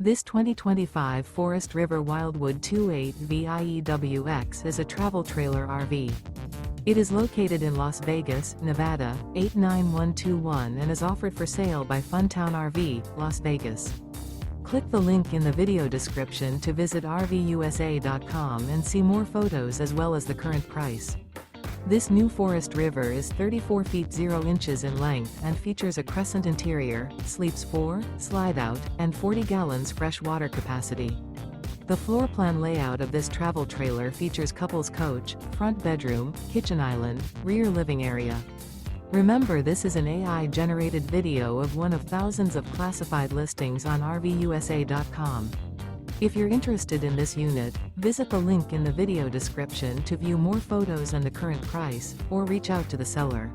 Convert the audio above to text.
This 2025 Forest River Wildwood 28 VIEWX is a travel trailer RV. It is located in Las Vegas, Nevada, 89121 and is offered for sale by Funtown RV, Las Vegas. Click the link in the video description to visit RVUSA.com and see more photos as well as the current price. This new Forest River is 34 feet 0 inches in length and features a CRESCENT interior, sleeps 4, Slideout, and 40 gallons fresh water capacity. The floor plan layout of this travel trailer features couples coach, front bedroom, kitchen island, rear living area. Remember, this is an AI-generated video of one of thousands of classified listings on RVUSA.com. If you're interested in this unit, visit the link in the video description to view more photos and the current price, or reach out to the seller.